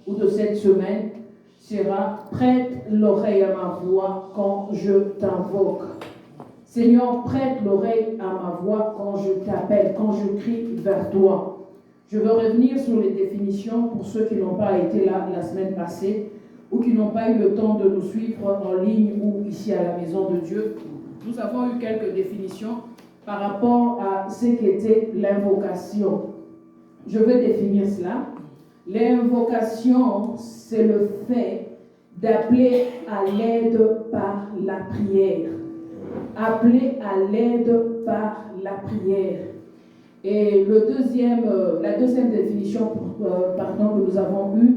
ou de cette semaine sera « Prête l'oreille à ma voix quand je t'invoque ». Seigneur, prête l'oreille à ma voix quand je t'appelle, quand je crie vers toi. Je veux revenir sur les définitions pour ceux qui n'ont pas été là la semaine passée ou qui n'ont pas eu le temps de nous suivre en ligne ou ici à la maison de Dieu. Nous avons eu quelques définitions par rapport à ce qu'était l'invocation. Je vais définir cela. L'invocation, c'est le fait d'appeler à l'aide par la prière. Appeler à l'aide par la prière. Et la deuxième définition que nous avons eue,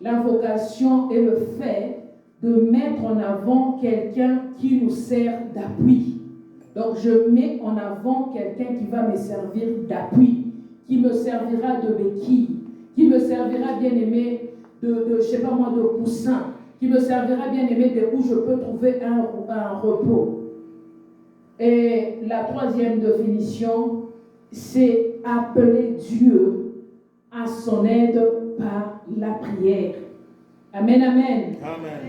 l'invocation est le fait de mettre en avant quelqu'un qui nous sert d'appui. Donc je mets en avant quelqu'un qui va me servir d'appui, qui me servira de béquille, qui me servira bien aimé de coussin, qui me servira bien aimé de où je peux trouver un repos. Et la troisième définition, c'est appeler Dieu à son aide par la prière. Amen, amen. Amen.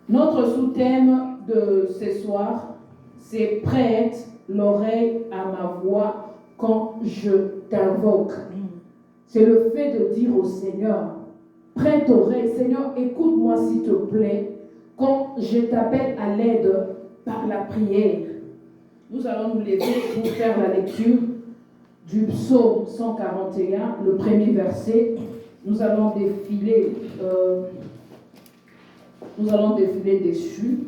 Notre sous-thème de ce soir, c'est prête l'oreille à ma voix quand je t'invoque. C'est le fait de dire au Seigneur, prête oreille, Seigneur, écoute-moi s'il te plaît, quand je t'appelle à l'aide par la prière. Nous allons nous lever pour faire la lecture du psaume 141, le premier verset. Nous allons défiler dessus.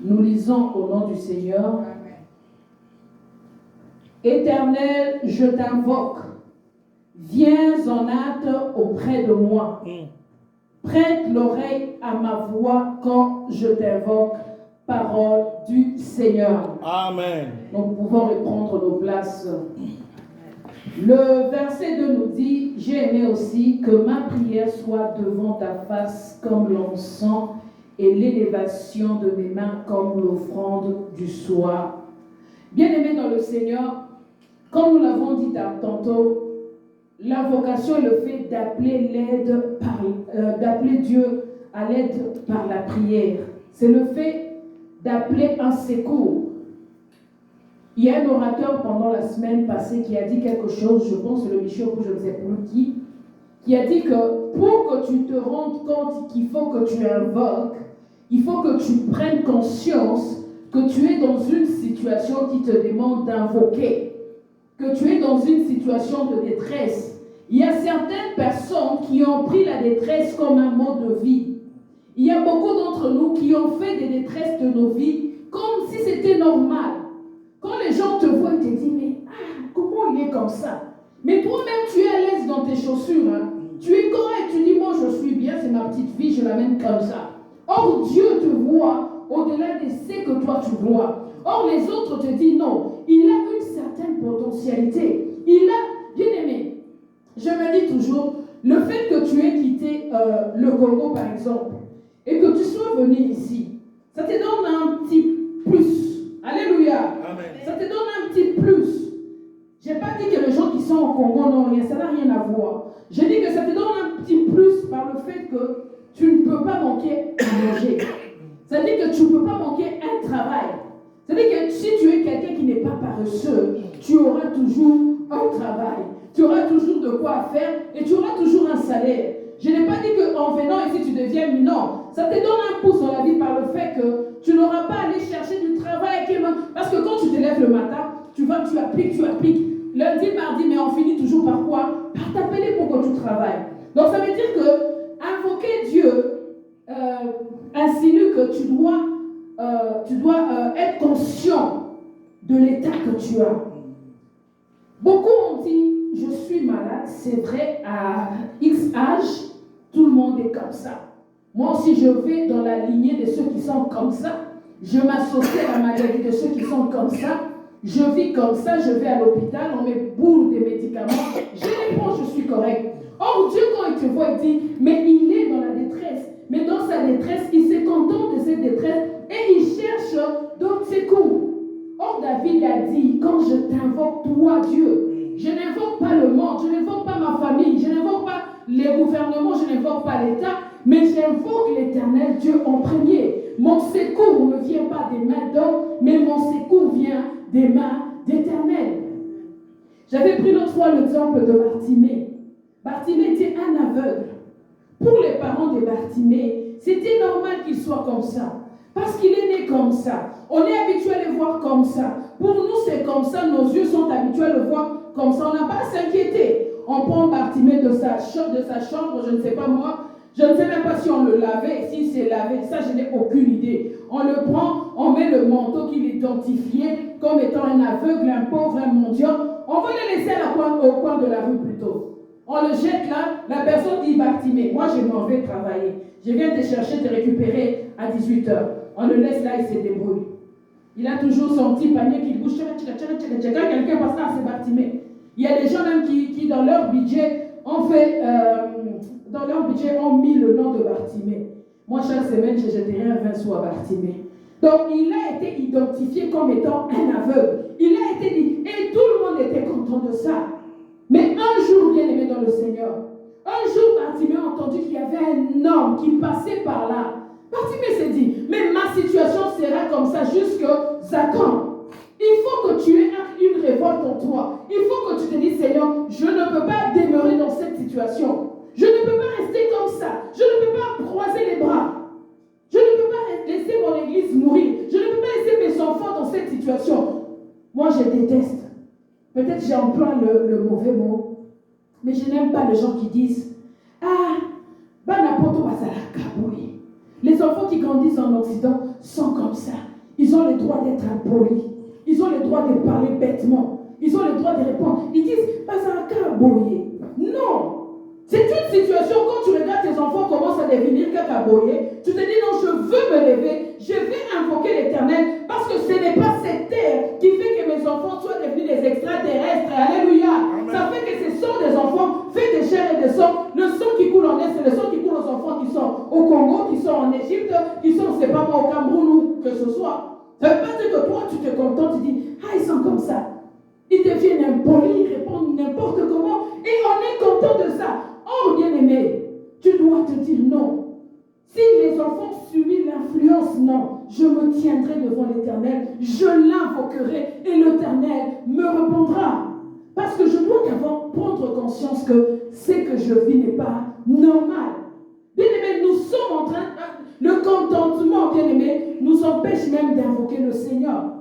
Nous lisons au nom du Seigneur. Éternel, je t'invoque. Viens en hâte auprès de moi. Prête l'oreille à ma voix quand je t'invoque. Parole du Seigneur. Amen. Donc, nous pouvons reprendre nos places. Le verset 2 nous dit, j'ai aimé aussi que ma prière soit devant ta face comme l'encens et l'élévation de mes mains comme l'offrande du soir. Bien-aimés dans le Seigneur, comme nous l'avons dit tantôt, l'invocation est le fait d'appeler Dieu à l'aide par la prière. C'est le fait d'appeler un secours. Il y a un orateur pendant la semaine passée qui a dit quelque chose, je pense que le Michel, je ne sais plus qui a dit que pour que tu te rendes compte qu'il faut que tu invoques, il faut que tu prennes conscience que tu es dans une situation qui te demande d'invoquer, que tu es dans une situation de détresse. Il y a certaines personnes qui ont pris la détresse comme un mode de vie. Il y a beaucoup d'entre nous qui ont fait des détresses de nos vies comme si c'était normal. Quand les gens te voient, ils te disent, mais comment il est comme ça? Mais toi-même, tu es à l'aise dans tes chaussures. Hein? Tu es correct, tu dis, moi je suis bien, c'est ma petite fille, je l'amène comme ça. Or, Dieu te voit au-delà de ce que toi tu vois. Or, les autres te disent, non, il a une certaine potentialité. Il a, bien aimé, je me dis toujours, le fait que tu aies quitté le Congo, par exemple, et que tu sois venu ici, ça te donne un petit plus. Alléluia. Amen. Ça te donne un petit plus. Je n'ai pas dit que les gens qui sont au Congo n'ont rien, ça n'a rien à voir. J'ai dit que ça te donne un petit plus par le fait que tu ne peux pas manquer à manger. Ça veut dire que tu ne peux pas manquer un travail. Ça veut dire que si tu es quelqu'un qui n'est pas paresseux, tu auras toujours un travail. Tu auras toujours de quoi faire et tu auras toujours un salaire. Je n'ai pas dit qu'en venant ici, tu deviens minant. Ça te donne un pouce dans la vie par le fait que tu n'auras pas à aller chercher du travail. Parce que quand tu te lèves le matin, tu appliques. Lundi, mardi, mais on finit toujours par quoi? Par t'appeler pour que tu travailles. Donc ça veut dire que invoquer Dieu insinue que tu dois être conscient de l'état que tu as. Beaucoup ont dit, je suis malade, c'est vrai, à X âge, tout le monde est comme ça. Moi aussi, je vais dans la lignée de ceux qui sont comme ça. Je m'associe à la maladie de ceux qui sont comme ça. Je vis comme ça, je vais à l'hôpital, on me bourre des médicaments. Je les prends, je suis correct. Or, Dieu, quand il te voit, il dit, mais il est dans la détresse. Mais dans sa détresse, il se contente de cette détresse et il cherche d'autres secours. Or, David a dit, quand je t'invoque, toi, Dieu, je n'invoque pas le monde, je n'invoque pas ma famille, je n'invoque pas les gouvernements, je n'invoque pas l'État, mais j'invoque l'Éternel Dieu en premier. Mon secours ne vient pas des mains d'hommes, mais mon secours vient des mains d'Éternel. J'avais pris l'autre fois l'exemple de Bartimée. Bartimée était un aveugle. Pour les parents de Bartimée, c'était normal qu'il soit comme ça. Parce qu'il est né comme ça. On est habitué à le voir comme ça. Pour nous, c'est comme ça. Nos yeux sont habitués à le voir comme ça. On n'a pas à s'inquiéter. On prend Bartimée de sa chambre, je ne sais pas moi. Je ne sais même pas si on le lavait, si c'est lavé. Ça, je n'ai aucune idée. On le prend, on met le manteau qu'il identifiait comme étant un aveugle, un pauvre, un mendiant. On va le laisser au coin de la rue plutôt. On le jette là, la personne dit Bartimée, moi je m'en vais travailler. Je viens te chercher, te récupérer à 18h. On le laisse là, il se débrouille. Il a toujours son petit panier qui bouge. Quand quelqu'un passe là, c'est Bartimée. Il y a des gens même qui dans leur budget, ont mis le nom de Bartimée. Moi, chaque semaine, je jetterai un 20 sous à Bartimée. Donc, il a été identifié comme étant un aveugle. Il a été dit, et tout le monde était content de ça. Mais un jour, bien aimé dans le Seigneur, un jour, Bartimée a entendu qu'il y avait un homme qui passait par là. Bartimée s'est dit, mais ma situation sera comme ça jusqu'à quand? Il faut que tu aies une révolte en toi. Il faut que tu te dises, Seigneur, je ne peux pas demeurer dans cette situation. Je ne peux pas rester comme ça. Je ne peux pas croiser les bras. Je ne peux pas laisser mon église mourir. Je ne peux pas laisser mes enfants dans cette situation. Moi, je déteste. Peut-être que j'emploie le mauvais mot. Mais je n'aime pas les gens qui disent, ah, les enfants qui grandissent en Occident sont comme ça. Ils ont le droit d'être impolis. Ils ont le droit de parler bêtement. Ils ont le droit de répondre. Ils disent, non. C'est une situation, quand tu regardes tes enfants commencent à devenir cacaboyés, tu te dis, non, je veux me lever, je vais invoquer l'Éternel, parce que ce n'est pas cette terre qui fait que mes enfants soient devenus des extraterrestres. Alléluia. Amen. Ça fait que ce sont des enfants faits de chair et de sang. Le sang qui coule en Est, c'est le sang qui coule aux enfants qui sont au Congo, qui sont en Égypte, qui sont, c'est pas moi, au Cameroun ou que ce soit. Ça ne veut pas dire que toi, tu te contentes, tu dis, ah, ils sont comme ça. Ils deviennent impolis, ils répondent n'importe comment, et on est content de ça. Oh, bien-aimé, tu dois te dire non. Si les enfants subissent l'influence, non, je me tiendrai devant l'Éternel, je l'invoquerai et l'Éternel me répondra. Parce que je dois d'abord prendre conscience que ce que je vis n'est pas normal. Bien-aimé, nous sommes en train, le contentement, bien-aimé, nous empêche même d'invoquer le Seigneur.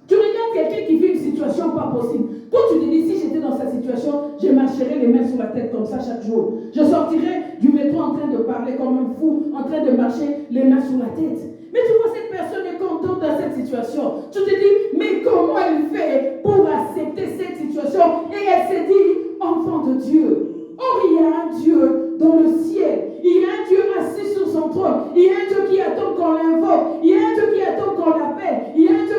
Tu regardes quelqu'un qui vit une situation pas possible. Toi, tu te dis, si j'étais dans cette situation, je marcherais les mains sur la tête comme ça chaque jour. Je sortirais du métro en train de parler comme un fou, en train de marcher les mains sur la tête. Mais tu vois, cette personne est contente dans cette situation. Tu te dis, mais comment elle fait pour accepter cette situation? Et elle se dit, enfant de Dieu. Or, il y a un Dieu dans le ciel. Il y a un Dieu assis sur son trône. Il y a un Dieu qui attend qu'on l'invoque. Il y a un Dieu qui attend qu'on l'appelle. Il y a un Dieu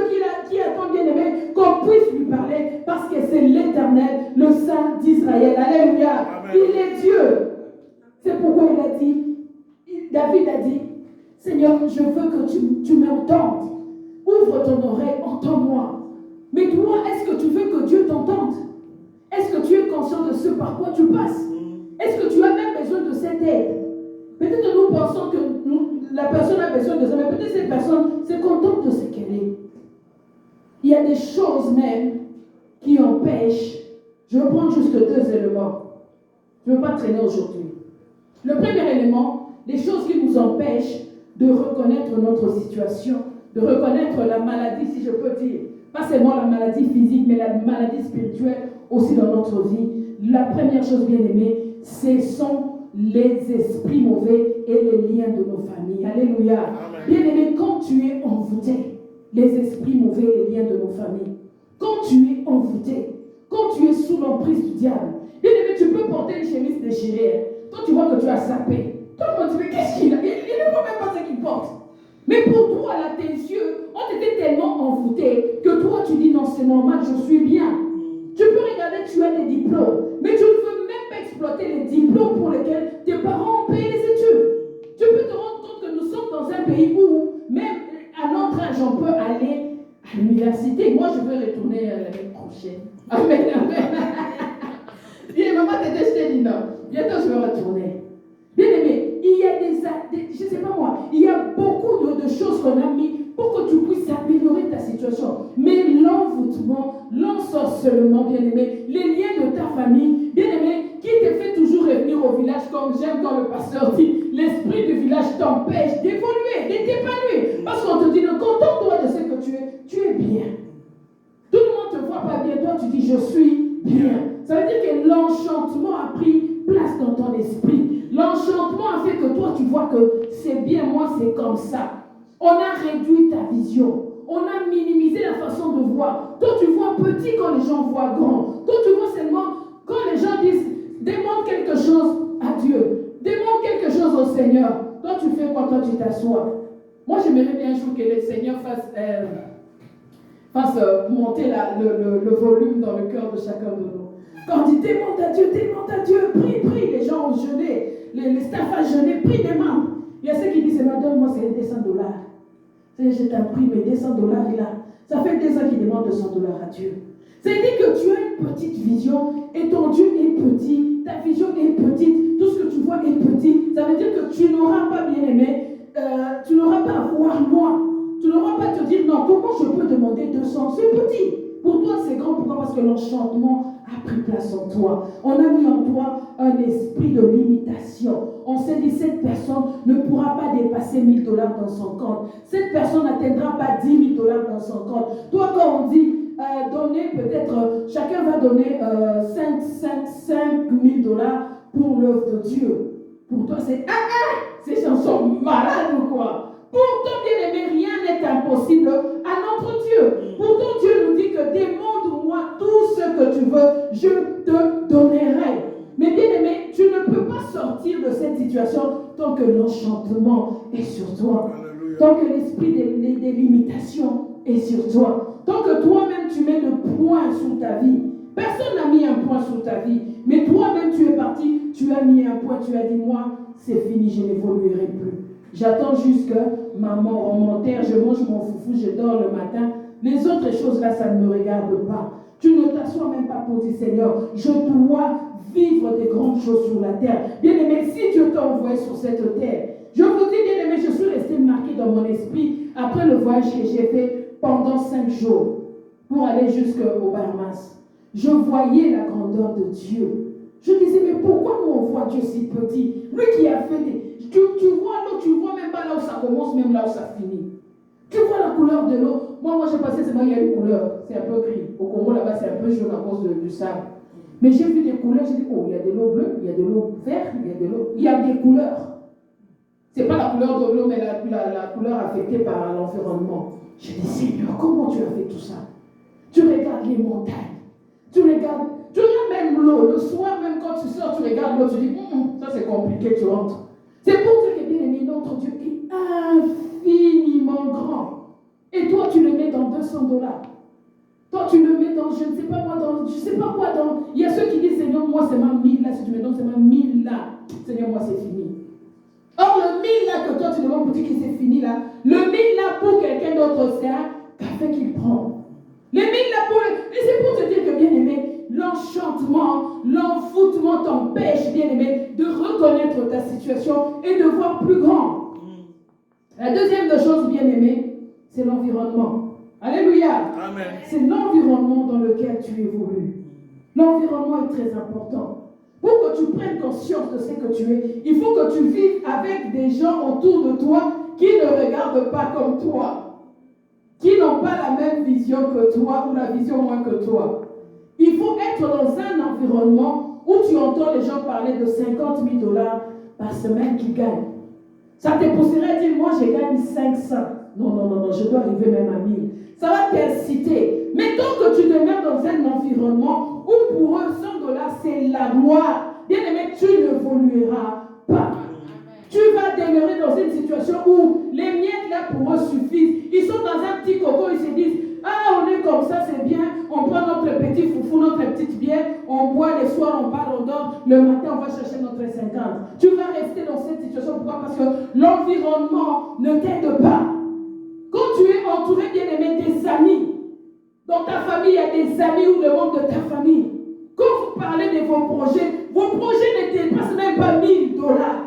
qui attend, bien aimé, qu'on puisse lui parler parce que c'est l'Éternel, le Saint d'Israël. Alléluia. Amen. Il est Dieu. C'est pourquoi il a dit, David a dit, Seigneur, je veux que tu m'entendes. Ouvre ton oreille, entends-moi. Mais toi, est-ce que tu veux que Dieu t'entende? Est-ce que tu es conscient de ce par quoi tu passes? Est-ce que tu as même besoin de cette aide? Peut-être que nous pensons que la personne a besoin de ça, mais peut-être cette personne s'est contente de ce qu'elle est. Il y a des choses même qui empêchent. Je vais prendre juste 2 éléments. Je ne veux pas traîner aujourd'hui. Le premier élément, les choses qui nous empêchent de reconnaître notre situation, de reconnaître la maladie, si je peux dire. Pas seulement la maladie physique, mais la maladie spirituelle aussi dans notre vie. La première chose, bien aimée, ce sont les esprits mauvais et les liens de nos familles. Alléluia. Bien aimé, quand tu es envoûté, les esprits mauvais et les liens de nos familles, quand tu es envoûté, quand tu es sous l'emprise du diable, bien aimé, tu peux porter une chemise déchirée. Toi, tu vois que tu as sapé. Tout le monde te dit, qu'est-ce qu'il a? Il ne voit même pas ce qu'il porte. Mais pour toi, là, tes yeux ont été tellement envoûtés que toi, tu dis, non, c'est normal, je suis bien. Tu peux regarder, tu as des diplômes, mais tu ne veux même pas exploiter les diplômes pour lesquels tes parents ont payé les études. Tu peux te rendre compte que nous sommes dans un pays où, même à notre âge, on peut aller à l'université. Moi, je veux retourner l'année prochaine. Amen, amen. Et maman t'était, je t'ai dit non. Bientôt je vais retourner. Bien aimé, il y a je ne sais pas moi, il y a beaucoup de choses qu'on a mis pour que tu puisses améliorer ta situation. Mais l'envoûtement, l'ensorcellement, bien aimé, les liens de ta famille, bien aimé, qui te fait toujours revenir au village, comme j'aime quand le pasteur dit, l'esprit du village t'empêche d'évoluer, de t'épanouir. Parce qu'on te dit, ne contente-toi de ce que tu es bien. Tout le monde ne te voit pas bien, toi tu dis, je suis bien. Ça veut dire que l'enchantement a pris place dans ton esprit. L'enchantement a fait que toi tu vois que c'est bien, moi c'est comme ça. On a réduit ta vision. On a minimisé la façon de voir. Toi tu vois petit quand les gens voient grand. Toi tu vois seulement quand les gens disent demande quelque chose à Dieu. Demande quelque chose au Seigneur. Toi tu fais quoi? Toi tu t'assois. Moi j'aimerais bien un jour que le Seigneur fasse monter le volume dans le cœur de chacun de nous. Quand on dit demande à Dieu, prie, les gens ont jeûné, les staffs ont jeûné, prie, demande. Il y a ceux qui disent, donne-moi c'est $200. Je t'en prie, mais $200 là, ça fait 2 ans qu'ils demandent $200 à Dieu. C'est-à-dire que tu as une petite vision et ton Dieu est petit, ta vision est petite, tout ce que tu vois est petit. Ça veut dire que tu n'auras pas, bien aimé, tu n'auras pas à voir loin. Tu n'auras pas à te dire, non, comment je peux demander 200? C'est petit. Pour toi, c'est grand. Pourquoi? Parce que l'enchantement a pris place en toi. On a mis en toi un esprit de limitation. On s'est dit, cette personne ne pourra pas dépasser $1000 dans son compte. Cette personne n'atteindra pas $10 000 dans son compte. Toi, quand on dit, donner peut-être, chacun va donner 5 000 $ pour l'œuvre de Dieu. Pour toi, c'est, ces gens sont malades ou quoi? Pourtant, bien aimé, rien n'est impossible à notre Dieu. Pourtant, Dieu nous dit que demande-moi tout ce que tu veux, je te donnerai. Mais bien aimé, tu ne peux pas sortir de cette situation tant que l'enchantement est sur toi. Tant que l'esprit des limitations est sur toi. Tant que toi-même tu mets le point sur ta vie. Personne n'a mis un point sur ta vie. Mais toi-même tu es parti, tu as mis un point, tu as dit, moi, c'est fini, je n'évoluerai plus. J'attends juste que maman remonte, je mange mon foufou, je dors le matin. Les autres choses là, ça ne me regarde pas. Tu ne t'assois même pas pour dire, Seigneur, je dois vivre des grandes choses sur la terre. Bien aimé, si Dieu t'a envoyé sur cette terre, je vous dis, bien aimé, je suis restée marquée dans mon esprit après le voyage que j'ai fait pendant 5 jours pour aller jusqu'au Bahamas. Je voyais la grandeur de Dieu. Je disais, mais pourquoi nous on voit Dieu si petit? Lui qui a fait des... Tu vois l'eau, tu vois même pas là où ça commence, même là où ça finit. Tu vois la couleur de l'eau. Moi j'ai passé, c'est moi, il y a une couleur. C'est un peu gris. Au Congo, là-bas, c'est un peu jaune à cause du sable. Mais j'ai vu des couleurs, j'ai dit, oh, il y a de l'eau bleue, il y a de l'eau verte, il y a de l'eau... Il y a des couleurs. Ce n'est pas la couleur de l'eau, mais la couleur affectée par l'environnement. Je dis, Seigneur, comment tu as fait tout ça? Tu regardes les montagnes. Tu regardes même l'eau. Le soir, même quand tu sors, tu regardes l'eau, tu dis, ça c'est compliqué, tu rentres. C'est pour dire que bien aimé, notre Dieu est infiniment grand. Et toi, tu le mets dans $200. Toi, tu le mets dans, je ne sais pas moi, dans, je ne sais pas quoi, dans... Il y a ceux qui disent, Seigneur, moi c'est ma 1000 là, si tu me donnes, c'est ma 1000 là. Seigneur, moi c'est fini. Or, le 1000 là que toi tu demandes pour dire que c'est fini là, le 1000 là pour quelqu'un d'autre, c'est un café qu'il prend. Les 1000 là pour... Et c'est pour te dire que, bien aimé, l'enchantement, l'envoûtement t'empêche, bien aimé, de reconnaître ta situation et de voir plus grand. La deuxième des choses, bien aimé, c'est l'environnement. Alléluia. Amen. C'est l'environnement dans lequel tu évolues. L'environnement est très important. Pour que tu prennes conscience de ce que tu es, il faut que tu vives avec des gens autour de toi qui ne regardent pas comme toi, qui n'ont pas la même vision que toi ou la vision moins que toi. Il faut être dans un environnement où tu entends les gens parler de 50 000 $ par semaine qu'ils gagnent. Ça te pousserait à dire, moi je gagne 500. Non, je dois arriver même à 1000. Ça va t'inciter. Mais tant que tu demeures dans un environnement où pour eux 100 $, c'est la gloire, bien aimé, tu n'évolueras pas. Tu vas demeurer dans une situation où les miettes là pour eux suffisent. Ils sont dans un petit coco, ils se disent, on est comme ça, c'est bien, on prend notre petit foufou, notre petite bière, on boit les soirs, on part, on dort, le matin on va chercher notre 50. Tu vas rester dans cette situation, pourquoi? Parce que l'environnement ne t'aide pas. Quand tu es entouré, bien aimé, des amis, dans ta famille, il y a des amis ou le membre de ta famille. Quand vous parlez de vos projets ne dépassent même pas 1000 dollars.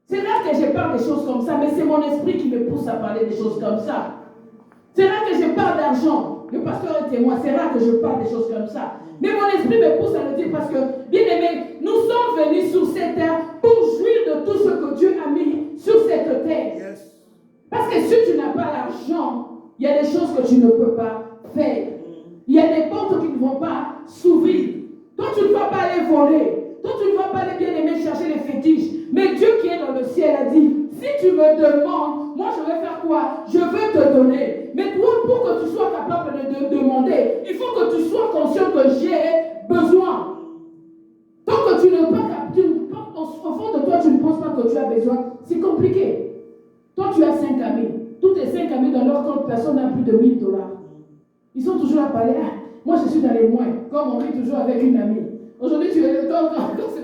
C'est rare que je parle des choses comme ça, mais c'est mon esprit qui me pousse à parler des choses comme ça. C'est rare que je parle d'argent. Le pasteur est témoin, c'est rare que je parle des choses comme ça. Mais mon esprit me pousse à le dire parce que, bien aimé, nous sommes venus sur cette terre pour jouir de tout ce que Dieu a mis sur cette terre. Yes. Parce que si tu n'as pas l'argent, il y a des choses que tu ne peux pas faire. Il y a des portes qui ne vont pas s'ouvrir. Toi, tu ne vas pas aller voler. Toi, tu ne vas pas aller bien aimer chercher les fétiches. Mais Dieu qui est dans le ciel a dit, si tu me demandes, moi je vais faire quoi? Je vais te donner. Mais toi, pour que tu sois capable de demander, il faut que tu sois conscient que j'ai besoin. Tant que tu ne peux pas, au fond de toi, tu ne penses pas que tu as besoin, c'est compliqué. Toi, tu as 5 amis. Tous tes 5 amis dans leur compte, personne n'a plus de 1000 dollars. Ils sont toujours à parler. Ah, moi, je suis dans les moins. Comme on rit toujours avec une amie. Aujourd'hui, tu es quand c'est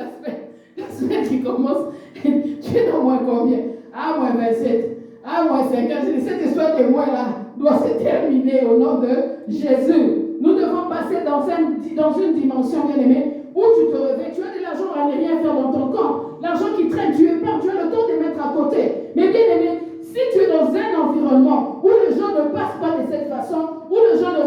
la semaine qui commence, tu es dans moins combien? Ah, moins 27. Ah, moins 50. Cette histoire des moins là doit se terminer au nom de Jésus. Nous devons passer dans une dimension, bien aimée, où tu te réveilles. Tu as de l'argent à ne rien faire dans ton compte. L'argent qui traîne, tu épargnes, tu as le temps de mettre à côté. Mais bien aimé, si tu es dans un environnement où les gens ne passent pas de cette façon, où les gens ne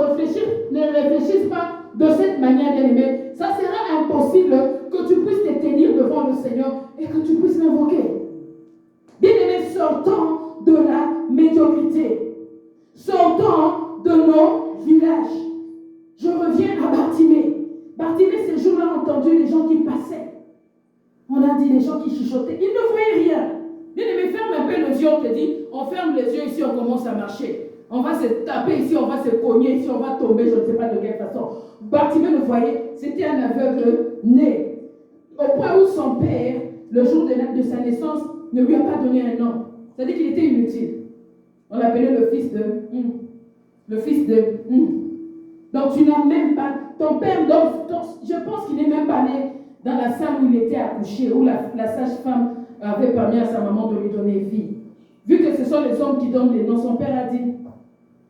réfléchissent pas de cette manière, bien aimé, ça sera impossible que tu puisses te tenir devant le Seigneur et que tu puisses l'invoquer. Bien aimé, sortons de la médiocrité. Sortons de nos villages. Je reviens à Bartimée. Bartimée, ces jours-là, a entendu les gens qui passaient. On a dit les gens qui chuchotaient. Ils ne voyaient rien. Bien aimé, ferme un peu les yeux, on te dit, on ferme les yeux ici, on commence à marcher. On va se taper ici, on va se cogner ici, on va tomber, je ne sais pas de quelle façon. Bartimée le voyait, c'était un aveugle né. Au point où son père, le jour de sa naissance, ne lui a pas donné un nom. C'est-à-dire qu'il était inutile. On l'appelait le fils de... Le fils de... Donc tu n'as même pas... Ton père, je pense qu'il n'est même pas né dans la salle où il était accouché, où la sage-femme avait permis à sa maman de lui donner vie. Vu que ce sont les hommes qui donnent les noms, son père a dit,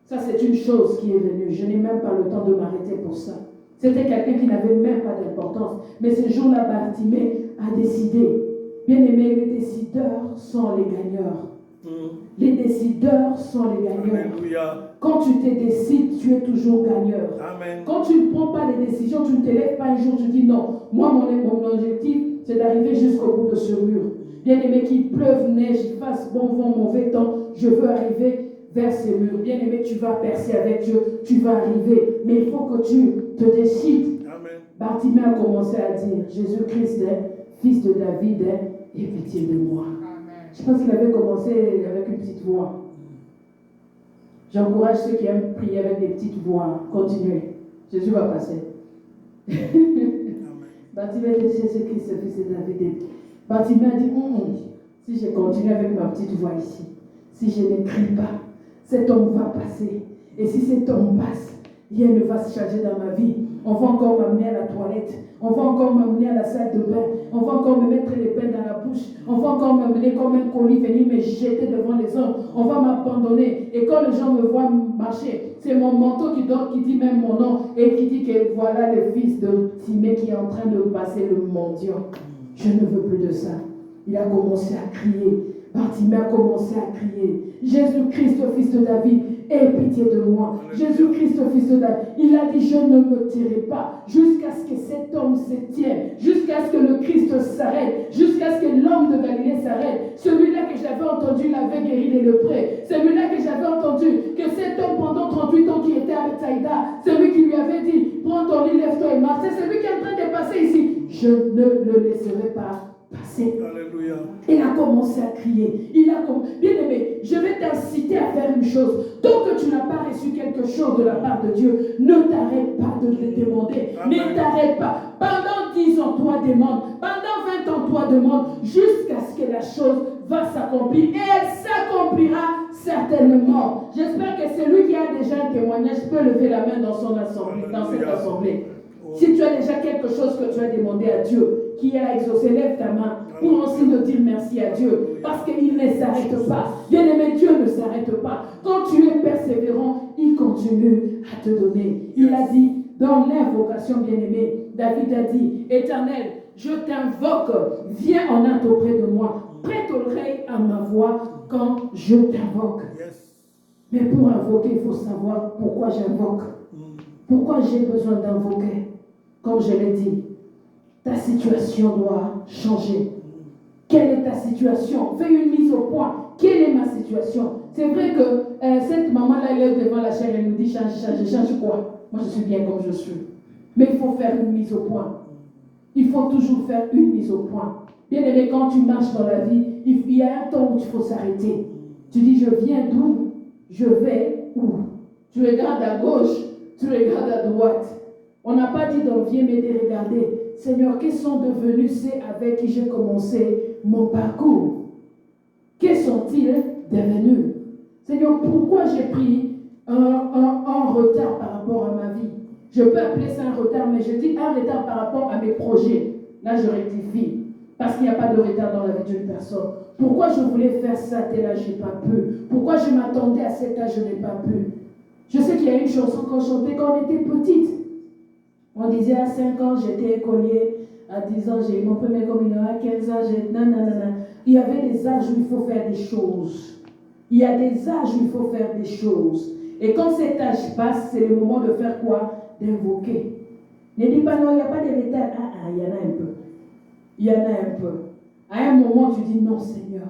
ça c'est une chose qui est venue, je n'ai même pas le temps de m'arrêter pour ça. C'était quelqu'un qui n'avait même pas d'importance. Mais ce jour-là, Bartimée a décidé. Bien aimé, les décideurs sont les gagneurs. Les décideurs sont les gagneurs. Alléluia. Quand tu te décides, tu es toujours gagneur. Amen. Quand tu ne prends pas les décisions, tu ne te lèves pas un jour, tu dis non, moi mon objectif, c'est d'arriver jusqu'au bout de ce mur. Bien aimé, qu'il pleuve, neige, il fasse bon vent, mauvais temps, je veux arriver vers ces murs. Bien aimé, tu vas percer avec Dieu, tu vas arriver. Mais il faut que tu te décides. Amen. Bartimée a commencé à dire, Jésus-Christ, fils de David, aie pitié de moi. Je pense qu'il avait commencé avec une petite voix. J'encourage ceux qui aiment prier avec des petites voix. Continuez. Jésus va passer. Bartimée dit, Jésus-Christ, fils de David. Bartimée a dit, si je continue avec ma petite voix ici, si je ne crie pas, cet homme va passer. Et si cet homme passe, rien ne va se changer dans ma vie. On va encore m'amener à la toilette. On va encore m'amener à la salle de bain. On va encore me mettre les pains dans la bouche. On va encore m'amener comme un colis, venir me jeter devant les hommes. On va m'abandonner. Et quand les gens me voient marcher, c'est mon manteau qui dit même mon nom et qui dit que voilà le fils de Timée qui est en train de passer le mendiant. Je ne veux plus de ça. Il a commencé à crier. Bartimée a commencé à crier. Jésus-Christ, fils de David, aie pitié de moi. Jésus-Christ, fils de David. Il a dit, je ne me tairai pas jusqu'à ce que cet homme se tienne, jusqu'à ce que le Christ s'arrête, jusqu'à ce que l'homme de Galilée s'arrête. Celui-là que j'avais entendu l'avait guéri des lépreux. Celui-là que j'avais entendu que cet homme pendant 38 ans qui était à Bethsaïda, celui qui lui avait dit, prends ton lit, lève-toi et marche. C'est celui qui est en train de passer ici. Je ne le laisserai pas passer. Alléluia. Il a commencé à crier. Bien aimé, je vais t'inciter à faire une chose. Tant que tu n'as pas reçu quelque chose de la part de Dieu, ne t'arrête pas de le demander. Amen. Ne t'arrête pas. Pendant 10 ans, toi demande. Pendant 20 ans, toi demande. Jusqu'à ce que la chose va s'accomplir. Et elle s'accomplira certainement. J'espère que celui qui a déjà un témoignage peut lever la main dans son assemblée, dans cette assemblée. Si tu as déjà quelque chose que tu as demandé à Dieu, qui a exaucé, lève ta main pour aussi de dire merci à Dieu. Parce qu'il ne s'arrête pas. Bien-aimé, Dieu ne s'arrête pas. Quand tu es persévérant, il continue à te donner. Il a dit dans l'invocation, bien-aimé, David a dit, Éternel, je t'invoque, viens en hâte auprès de moi, prête l'oreille à ma voix quand je t'invoque. Mais pour invoquer, il faut savoir pourquoi j'invoque. Pourquoi j'ai besoin d'invoquer? Comme je l'ai dit, ta situation doit changer. Quelle est ta situation? Fais une mise au point. Quelle est ma situation? C'est vrai que cette maman-là, elle est devant la chair, elle nous dit change quoi? Moi, je suis bien comme je suis. Mais il faut faire une mise au point. Il faut toujours faire une mise au point. Bien aimé, quand tu marches dans la vie, il y a un temps où il faut s'arrêter. Tu dis, je viens d'où? Je vais où? Tu regardes à gauche, tu regardes à droite. On n'a pas dit donc viens m'aider, regardez. Seigneur, quels sont devenus ceux avec qui j'ai commencé mon parcours? Quels sont-ils devenus? Seigneur, pourquoi j'ai pris un retard par rapport à ma vie? Je peux appeler ça un retard, mais je dis un retard par rapport à mes projets. Là, je rectifie. Parce qu'il n'y a pas de retard dans la vie d'une personne. Pourquoi je voulais faire ça, tel âge, je n'ai pas pu? Pourquoi je m'attendais à cet âge, je n'ai pas pu? Je sais qu'il y a une chanson qu'on chantait quand on était petite. On disait à 5 ans, j'étais écolier. À 10 ans, j'ai eu mon premier communion. À 15 ans, j'ai... Nanana. Il y avait des âges où il faut faire des choses. Il y a des âges où il faut faire des choses. Et quand cet âge passe, c'est le moment de faire quoi? D'invoquer. Ne dis pas non, il n'y a pas de retard. Il y en a un peu. Il y en a un peu. À un moment, tu dis non, Seigneur.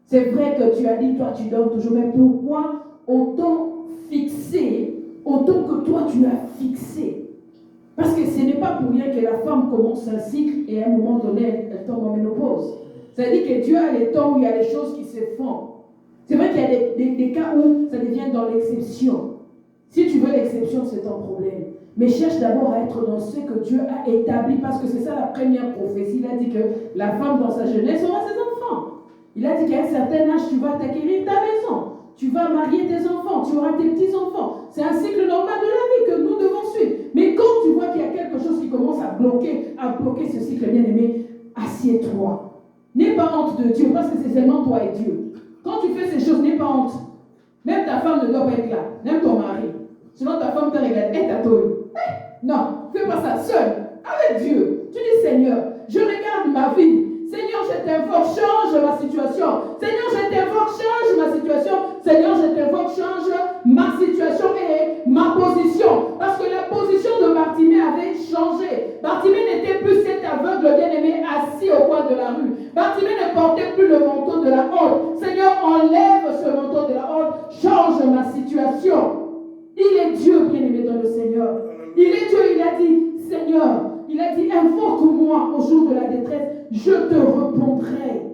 C'est vrai que tu as dit, toi, tu donnes toujours. Mais pourquoi autant fixer, autant que toi, tu as fixé? Parce que ce n'est pas pour rien que la femme commence un cycle et à un moment donné, elle tombe en ménopause. C'est-à-dire que Dieu a les temps où il y a des choses qui se font. C'est vrai qu'il y a des cas où ça devient dans l'exception. Si tu veux l'exception, c'est ton problème. Mais cherche d'abord à être dans ce que Dieu a établi, parce que c'est ça la première prophétie. Il a dit que la femme dans sa jeunesse aura ses enfants. Il a dit qu'à un certain âge, tu vas t'acquérir ta maison. Tu vas marier tes enfants, tu auras tes petits-enfants. C'est un cycle normal de la vie que nous devons suivre. Mais quand tu vois qu'il y a quelque chose qui commence à bloquer ce cycle, bien aimé, assieds-toi. N'aie pas honte de Dieu, parce que c'est seulement toi et Dieu. Quand tu fais ces choses, n'aie pas honte. Même ta femme ne doit pas être là, même ton mari. Sinon ta femme te regarde, ta tôle. Non, fais pas ça seul, avec Dieu. Tu dis, Seigneur, je regarde ma vie. Seigneur, je t'invoque, change ma situation. Seigneur, je t'invoque, change ma situation. Seigneur, je t'invoque, change ma situation et ma position. Parce que la position de Bartimée avait changé. Bartimée n'était plus cet aveugle bien-aimé assis au coin de la rue. Bartimée ne portait plus le manteau de la honte. Seigneur, enlève ce manteau de la honte. Change ma situation. Il est Dieu, bien-aimé dans le Seigneur. Il est Dieu, il a dit, Seigneur, il a dit, invoque-moi au jour de la détresse, je te répondrai.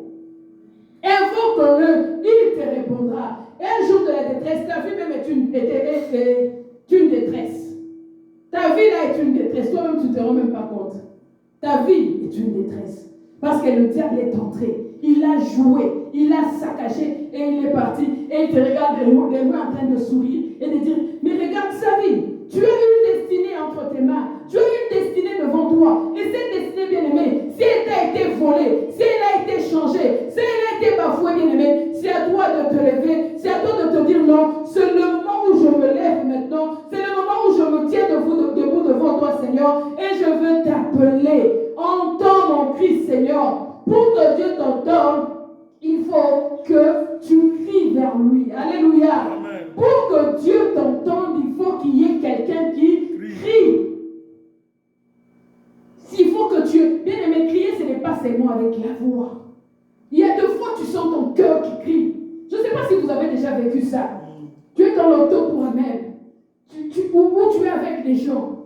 Invoque-le, il te répondra. Et un jour de la détresse, ta vie même est une détresse. Ta vie là est une détresse. Toi-même, tu ne te rends même pas compte. Ta vie est une détresse. Parce que le diable est entré. Il a joué, il a saccagé et il est parti. Et il te regarde les mains en train de sourire et de dire, mais regarde sa vie. Tu as une destinée entre tes mains. Tu as une destinée devant toi. Et cette destinée, bien-aimée, si elle t'a été volée, si elle a été changée, si elle a été bafouée, bien-aimée, c'est à toi de te lever. C'est à toi de te dire non. C'est le moment où je me lève maintenant. C'est le moment où je me tiens debout devant toi, Seigneur. Et je veux t'appeler. Entends mon cri, Seigneur. Pour que Dieu t'entende, il faut que tu cries vers lui. Alléluia. Amen. Pour que Dieu t'entende, il faut qu'il y ait quelqu'un qui crie. S'il faut que tu... Bien aimé, crier, ce n'est pas seulement avec la voix. Il y a deux fois tu sens ton cœur qui crie. Je ne sais pas si vous avez déjà vécu ça. Tu es dans l'auto toi-même. Ou tu es avec les gens.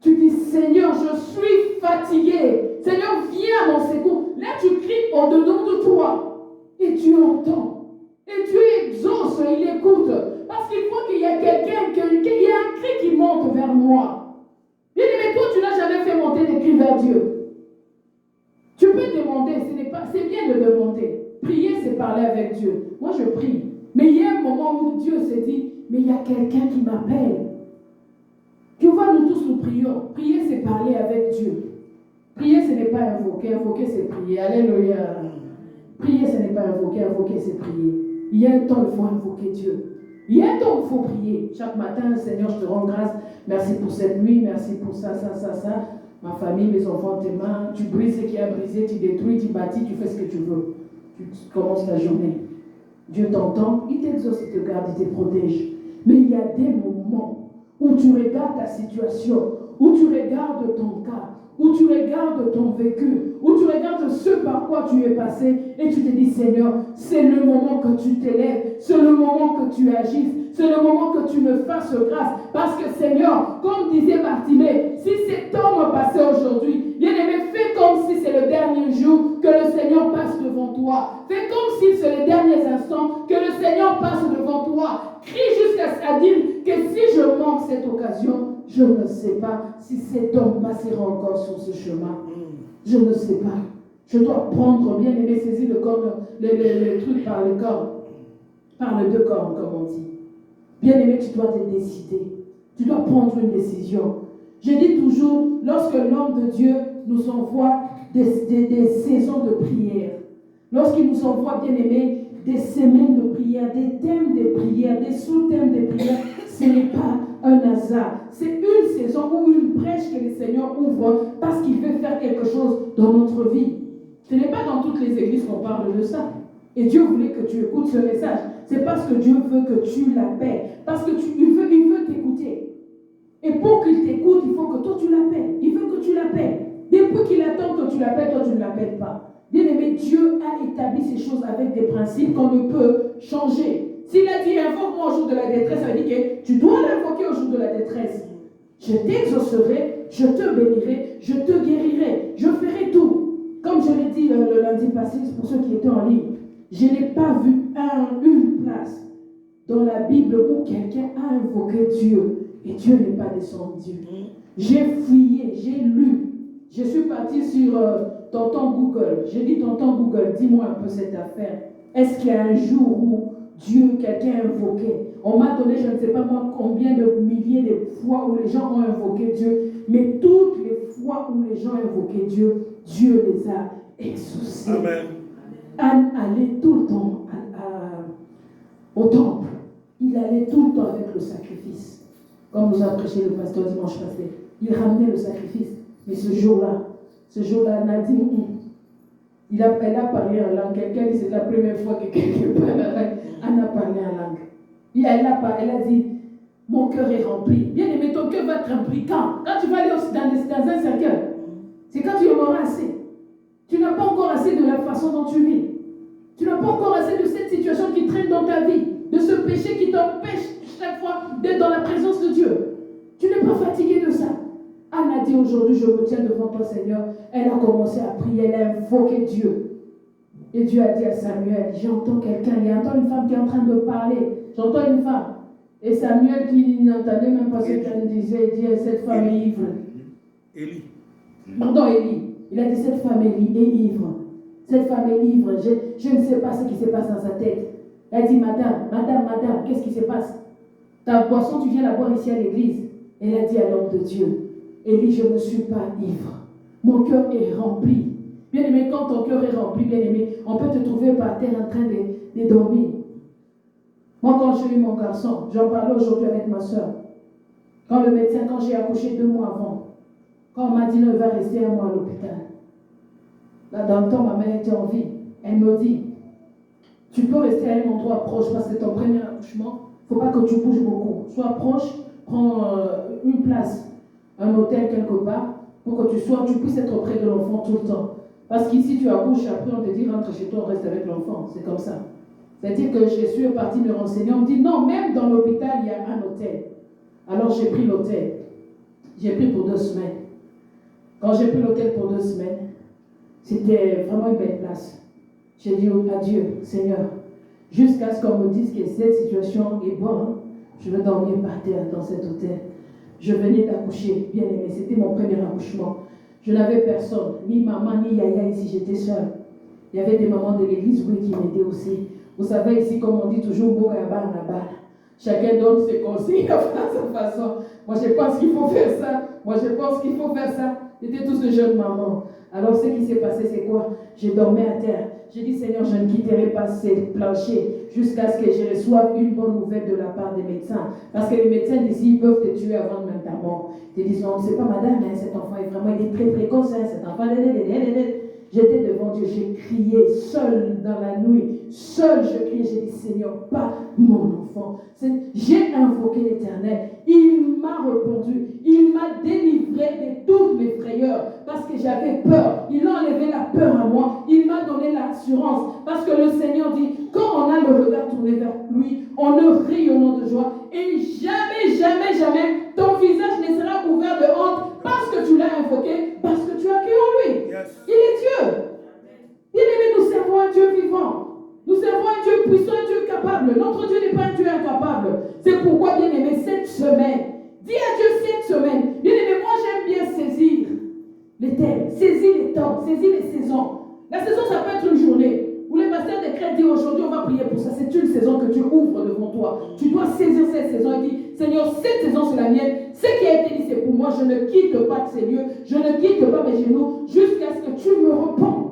Tu dis, Seigneur, je suis fatigué. Seigneur, viens à mon secours. Là, tu cries au-dedans de toi. Et Dieu entend. Et Dieu exauce, il écoute. Parce qu'il faut qu'il y ait quelqu'un, qu'il y ait un cri qui monte vers moi. Bien aimé, toi, tu n'as jamais fait monter des cris vers Dieu. Tu peux demander, c'est bien de demander. Prier, c'est parler avec Dieu. Moi, je prie. Mais il y a un moment où Dieu s'est dit, mais il y a quelqu'un qui m'appelle. Tu vois, nous tous, nous prions. Prier, c'est parler avec Dieu. Prier, ce n'est pas invoquer. Invoquer, c'est prier. Alléluia. Prier, ce n'est pas invoquer. Invoquer, c'est prier. Il y a un temps, il faut invoquer Dieu. Il y a un temps, il faut prier. Chaque matin, Seigneur, je te rends grâce. Merci pour cette nuit. Merci pour ça. Ma famille, mes enfants, tes mains, tu brises ce qui a brisé, tu détruis, tu bâtis, tu fais ce que tu veux. Tu commences ta journée. Dieu t'entend, il t'exauce, il te garde, il te protège. Mais il y a des moments où tu regardes ta situation, où tu regardes ton cas, où tu regardes ton vécu, où tu regardes ce par quoi tu es passé et tu te dis, Seigneur, c'est le moment que tu t'élèves, c'est le moment que tu agisses, c'est le moment que tu me fasses grâce. Parce que Seigneur, comme disait Bartimée, si cet homme passait aujourd'hui, bien aimé, fais comme si c'est le dernier jour que le Seigneur passe devant toi. Fais comme si c'est les derniers instants que le Seigneur passe devant toi. Crie jusqu'à dire que si je manque cette occasion, je ne sais pas si cet homme passera encore sur ce chemin. Je ne sais pas. Je dois prendre, bien aimé, saisir le truc par le corps. Par les deux corps, comme on dit. Bien aimé, tu dois te décider. Tu dois prendre une décision. Je dis toujours, lorsque l'homme de Dieu nous envoie des saisons de prière, lorsqu'il nous envoie, bien aimé, des semaines de prière, des thèmes de prière, des sous-thèmes de prière, ce n'est pas un hasard. C'est une saison ou une brèche que le Seigneur ouvre parce qu'il veut faire quelque chose dans notre vie. Ce n'est pas dans toutes les églises qu'on parle de ça. Et Dieu voulait que tu écoutes ce message. C'est parce que Dieu veut que tu l'appelles. Parce que il veut t'écouter. Et pour qu'il t'écoute, il faut que toi tu l'appelles. Il veut que tu l'appelles. Depuis qu'il attend que tu l'appelles, toi tu ne l'appelles pas. Bien aimé, Dieu a établi ces choses avec des principes qu'on ne peut changer. S'il a dit invoque-moi au jour de la détresse, ça veut dire que tu dois l'invoquer au jour de la détresse. Je t'exaucerai, je te bénirai, je te guérirai, je ferai tout. Comme je l'ai dit le lundi passé, pour ceux qui étaient en ligne, je n'ai pas vu une place dans la Bible où quelqu'un a invoqué Dieu et Dieu n'est pas descendu. J'ai fouillé, j'ai lu. Je suis partie sur tonton Google. J'ai dit tonton Google, dis-moi un peu cette affaire. Est-ce qu'il y a un jour où Dieu, quelqu'un a invoqué? On m'a donné, je ne sais pas moi, combien de milliers de fois où les gens ont invoqué Dieu. Mais toutes les fois où les gens ont invoqué Dieu, Dieu les a exaucés. Amen. Anne allait tout le temps au temple. Il allait tout le temps avec le sacrifice. Comme nous a prêché le pasteur dimanche passé. Il ramenait le sacrifice. Mais ce jour-là, elle a dit, elle a parlé en langue. Quelqu'un dit, c'est la première fois que quelqu'un parle en langue. Anne a parlé en langue. Et elle a dit, mon cœur est rempli. Bien aimé, ton cœur va être rempli quand tu vas aller dans un cercueil. C'est quand tu en auras assez. Tu n'as pas encore assez de la façon dont tu vis. Tu n'as pas encore assez de cette situation qui traîne dans ta vie, de ce péché qui t'empêche chaque fois d'être dans la présence de Dieu. Tu n'es pas fatigué de ça. Anne a dit aujourd'hui, je me tiens devant toi, Seigneur. Elle a commencé à prier, elle a invoqué Dieu. Et Dieu a dit à Samuel, j'entends quelqu'un, j'entends une femme qui est en train de parler. J'entends une femme. Et Samuel qui n'entendait même pas ce qu'elle disait, il dit, cette femme est ivre. Élie. Pardon, Élie. Il a dit, cette femme est ivre. Cette femme est ivre. Je ne sais pas ce qui se passe dans sa tête. Elle dit, madame, qu'est-ce qui se passe? Ta boisson, tu viens la boire ici à l'église. Elle a dit à l'homme de Dieu, Élie, je ne suis pas ivre. Mon cœur est rempli. Bien aimé, quand ton cœur est rempli, bien aimé, on peut te trouver par terre en train de dormir. Moi, quand j'ai eu mon garçon, j'en parlais aujourd'hui avec ma soeur. Quand le médecin, quand j'ai accouché 2 mois avant, quand on m'a dit, non, il va rester 1 mois à l'hôpital. Là, dans le temps, ma mère était en vie. Elle me dit, tu peux rester à un endroit proche parce que ton premier accouchement, il ne faut pas que tu bouges beaucoup. Sois proche, prends une place, un hôtel quelque part, pour que tu puisses être auprès de l'enfant tout le temps. Parce qu'ici, tu accouches, après on te dit, rentre chez toi, on reste avec l'enfant. C'est comme ça. C'est-à-dire que je suis partie me renseigner. On me dit, non, même dans l'hôpital, il y a un hôtel. Alors j'ai pris l'hôtel. J'ai pris pour 2 semaines. Quand j'ai pris l'hôtel pour 2 semaines, c'était vraiment une belle place. J'ai dit adieu, Seigneur, jusqu'à ce qu'on me dise que cette situation est bonne, je vais dormir par terre dans cet hôtel. Je venais d'accoucher, bien aimé, c'était mon premier accouchement. Je n'avais personne, ni maman, ni yaya ici, j'étais seule. Il y avait des mamans de l'église, oui, qui m'aidaient aussi. Vous savez, ici, comme on dit toujours, chacun donne ses conseils à sa façon. Moi, je pense qu'il faut faire ça. Moi, je pense qu'il faut faire ça. J'étais tous de jeunes mamans. Alors ce qui s'est passé, c'est quoi? J'ai dormi à terre. J'ai dit, Seigneur, je ne quitterai pas ces planchers jusqu'à ce que je reçoive une bonne nouvelle de la part des médecins. Parce que les médecins d'ici, ils peuvent te tuer avant même ta mort. Ils disent, non, c'est pas madame, hein, cet enfant est vraiment, il est très précoce, hein, cet enfant, j'étais devant Dieu, j'ai crié seul dans la nuit, seul je criais, j'ai dit, Seigneur, pas mon enfant. J'ai invoqué l'Éternel, il m'a répondu, il m'a délivré de toutes mes frayeurs, parce que j'avais peur, il a enlevé la peur à moi, il m'a donné l'assurance, parce que le Seigneur dit, quand on a le regard tourné vers lui, on ne rit au nom de joie, et jamais, jamais, jamais, ton visage ne sera couvert de honte, parce que tu l'as invoqué, parce que tu as cru en lui. Yes. Il est Dieu. Bien-aimés, nous servons un Dieu vivant. Nous servons un Dieu puissant, un Dieu capable. Notre Dieu n'est pas un Dieu incapable. C'est pourquoi, bien-aimés, cette semaine, dis à Dieu cette semaine, bien-aimés, moi j'aime bien saisir les thèmes, saisir les temps, saisir les saisons. La saison, ça peut être une journée où les pasteurs décrètent, dit aujourd'hui on va prier pour ça. C'est une saison que Dieu ouvre devant toi. Tu dois saisir cette saison et dire, Seigneur, cette saison c'est la mienne. Ce qui a été dit c'est pour moi. Je ne quitte pas de ces lieux. Je ne quitte pas mes genoux jusqu'à ce que tu me répondes.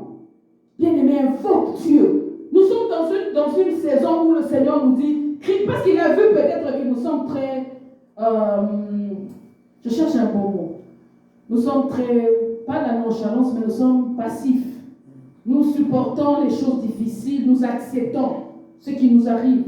Bien-aimé, invoque Dieu. Nous sommes dans une saison où le Seigneur nous dit, crie, parce qu'il a vu peut-être que nous sommes très, je cherche un bon mot. Nous sommes très, pas la nonchalance, mais nous sommes passifs. Nous supportons les choses difficiles, nous acceptons ce qui nous arrive.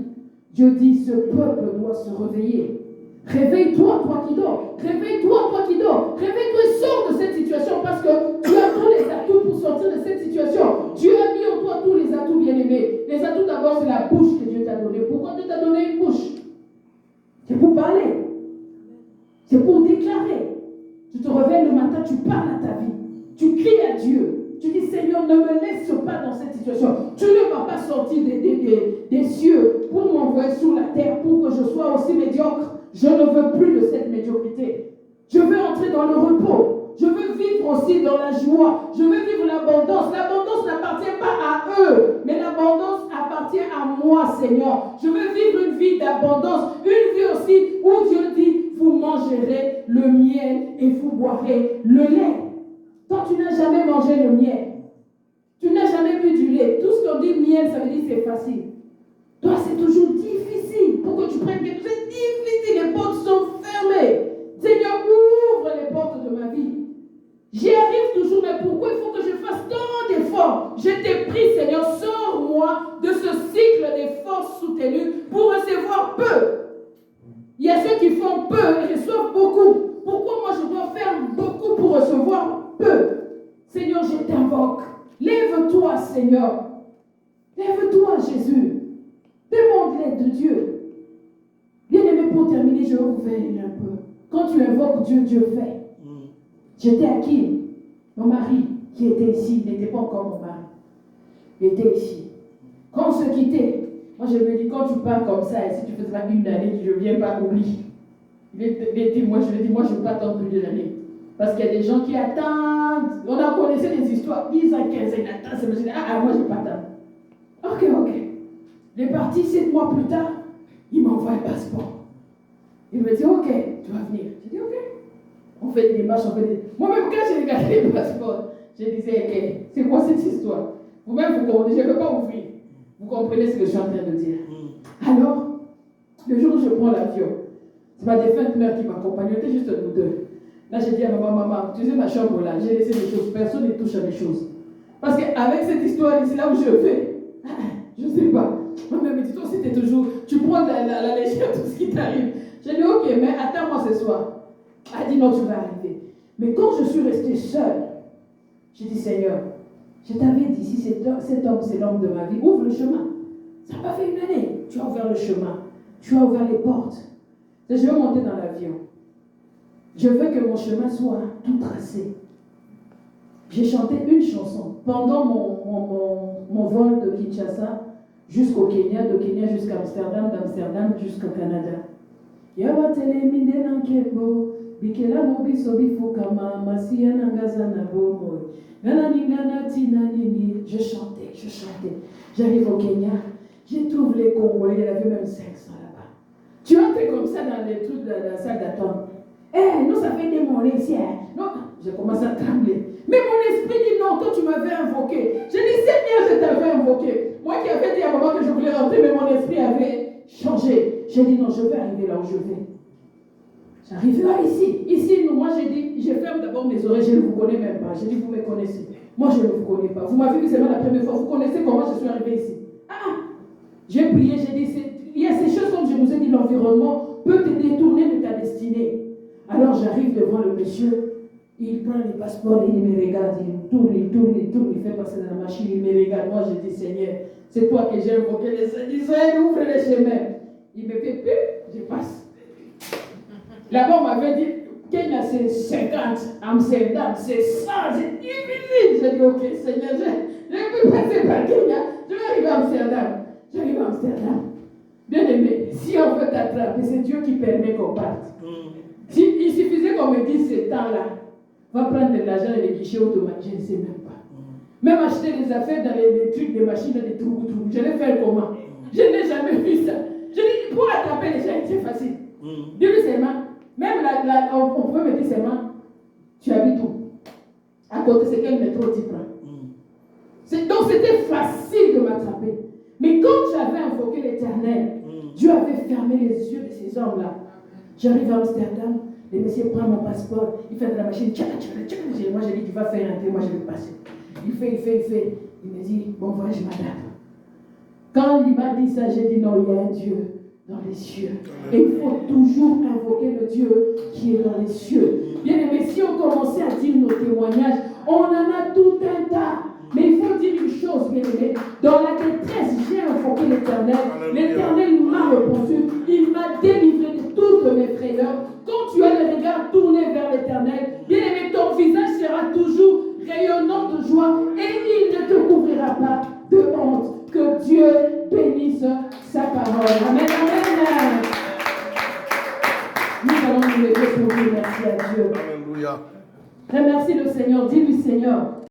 Dieu dit, ce peuple doit se réveiller. Réveille-toi, toi qui dors. Réveille-toi, toi qui dors. Réveille-toi et sors de cette situation parce que tu as tous les atouts pour sortir de cette situation. Dieu a mis en toi tous les atouts, bien-aimés. Les atouts d'abord, c'est la bouche que Dieu t'a donnée. Pourquoi Dieu t'a donné une bouche? C'est pour parler. C'est pour déclarer. Tu te réveilles le matin, tu parles à ta vie. Tu cries à Dieu. Tu dis, Seigneur, ne me laisse pas dans cette situation. Tu ne m'as pas sorti des cieux pour m'envoyer sur la terre pour que je sois aussi médiocre. Je ne veux plus de cette médiocrité. Je veux entrer dans le repos. Je veux vivre aussi dans la joie. Je veux vivre l'abondance. L'abondance n'appartient pas à eux, mais l'abondance appartient à moi, Seigneur. Je veux vivre une vie d'abondance. Une vie aussi où Dieu dit, vous mangerez le miel et vous boirez le lait. Toi, tu n'as jamais mangé le miel. Tu n'as jamais bu du lait. Tout ce qu'on dit miel, ça veut dire c'est facile. Toi, c'est toujours difficile. Pour que tu prennes quelque chose, c'est difficile. Les portes sont fermées. Seigneur, ouvre les portes de ma vie. J'y arrive toujours, mais pourquoi il faut que je fasse tant d'efforts? Je t'ai pris, Seigneur, sors-moi de ce cycle d'efforts soutenus pour recevoir peu. Il y a ceux qui font peu et reçoivent beaucoup. Pourquoi moi je dois faire beaucoup pour recevoir peu? Seigneur, je t'invoque. Lève-toi, Seigneur. Lève-toi, Jésus. Demande l'aide de Dieu. Bien-aimé, pour terminer, je vais ouvrir un peu. Quand tu invoques Dieu, Dieu fait. J'étais à Kim. Mon mari, qui était ici, il n'était pas encore mon mari. Il était ici. Quand on se quittait, moi je me dis, quand tu pars comme ça, et si tu fais pas une année, je ne viens pas oublier. Moi, je lui ai dit, moi je ne veux pas attendre plus d'une année. Parce qu'il y a des gens qui attendent. On a connaissé des histoires, 10 ans, 15 ans, ils attendent. Je me dis, moi je ne veux pas attendre. Ok. Il est parti 7 mois plus tard, il m'envoie un passeport. Il me dit, ok, tu vas venir. Je dis, ok. On fait des démarches, Moi-même, quand j'ai regardé le passeport, je disais, ok, c'est quoi cette histoire? Vous-même, vous comprenez, je ne veux pas ouvrir. Vous comprenez ce que je suis en train de dire. Alors, le jour où je prends l'avion, c'est ma défunte mère qui m'accompagne, on était juste nous deux. Là, j'ai dit à maman, tu sais ma chambre là, j'ai laissé des choses, personne ne touche à mes choses. Parce qu'avec cette histoire ici, là où je vais, je ne sais pas. Maman me dit, toi aussi, tu prends la légère tout ce qui t'arrive. J'ai dit, ok, mais attends-moi ce soir. Elle dit, non, tu vas arriver. Mais quand je suis restée seule, j'ai dit, Seigneur, je t'avais dit, si cet homme, c'est l'homme de ma vie, ouvre le chemin. Ça n'a pas fait une année. Tu as ouvert le chemin. Tu as ouvert les portes. Je veux monter dans l'avion. Je veux que mon chemin soit tout tracé. J'ai chanté une chanson pendant mon vol de Kinshasa jusqu'au Kenya, de Kenya jusqu'à Amsterdam, d'Amsterdam jusqu'au Canada. Yabateleminde nankebo, bikela mobiso bifukama, masia nangaza na bomo. Nananingana tinanini. Je chantais. J'arrive au Kenya, j'ai trouvé les Congolais, il y avait même 500 là-bas. Tu entres comme ça dans les trucs de la salle d'attente. nous, ça fait démoner ici. Non, j'ai commencé à trembler. Mais mon esprit dit non, toi tu m'avais invoqué. J'ai dit Seigneur, je t'avais invoqué. Moi qui avais dit à maman que je voulais rentrer, mais mon esprit avait changé. J'ai dit non, je vais arriver là où je vais. J'arrive là ici. Ici, moi j'ai dit, je ferme d'abord mes oreilles, je ne vous connais même pas. J'ai dit, vous me connaissez. Moi je ne vous connais pas. Vous m'avez vu seulement la première fois. Vous connaissez comment je suis arrivé ici. J'ai prié, j'ai dit, il y a ces choses comme je vous ai dit, l'environnement peut te détourner de ta destinée. Alors j'arrive devant le monsieur. Il prend les passeports et il me regarde, il tourne, il fait passer dans la machine, il me regarde. Moi, je dis, Seigneur, c'est toi que j'ai invoqué les Israël, ouvre les chemins. Il me fait plus, je passe. Là-bas, on m'avait dit, Kenya, c'est 50, Amsterdam, c'est 100, c'est difficile. J'ai dit, ok, Seigneur, je peux passer par Kenya, je vais arriver à Amsterdam. J'arrive à Amsterdam. Bien aimé, si on veut t'attraper, c'est Dieu qui permet qu'on parte. Il suffisait qu'on me dise ce temps-là. Va prendre de l'argent et les guichets automatiques, je ne sais même pas. Même acheter des affaires dans les trucs, des machines, des trucs. Je vais faire comment? Je n'ai jamais vu ça. Je dis, pour attraper les gens, c'est facile. Dis-lui seulement, même on pouvait me dire seulement, tu habites où? À côté, c'est quel métro tu prends? Donc c'était facile de m'attraper. Mais quand j'avais invoqué l'Éternel, Dieu avait fermé les yeux de ces hommes-là. J'arrive à Amsterdam. Le monsieur prend mon passeport, il fait de la machine, moi j'ai dit, tu vas faire un moi je vais passer. Il fait. Il me dit, bon voyage madame. Quand il m'a dit ça, j'ai dit non, il y a un Dieu dans les cieux. Et il faut toujours invoquer le Dieu qui est dans les cieux. Bien aimé, si on commençait à dire nos témoignages, on en a tout un tas. Mais il faut dire une chose, bien aimé. Dans la détresse, j'ai invoqué l'Éternel. L'Éternel m'a répondu. Il m'a délivré de toutes mes frayeurs. Quand tu as le regard tourné vers l'Éternel, bien aimé, ton visage sera toujours rayonnant de joie et il ne te couvrira pas de honte. Que Dieu bénisse sa parole. Amen, amen. Nous allons nous lever pour dire merci à Dieu. Alléluia. Remercie le Seigneur. Dis-lui, Seigneur.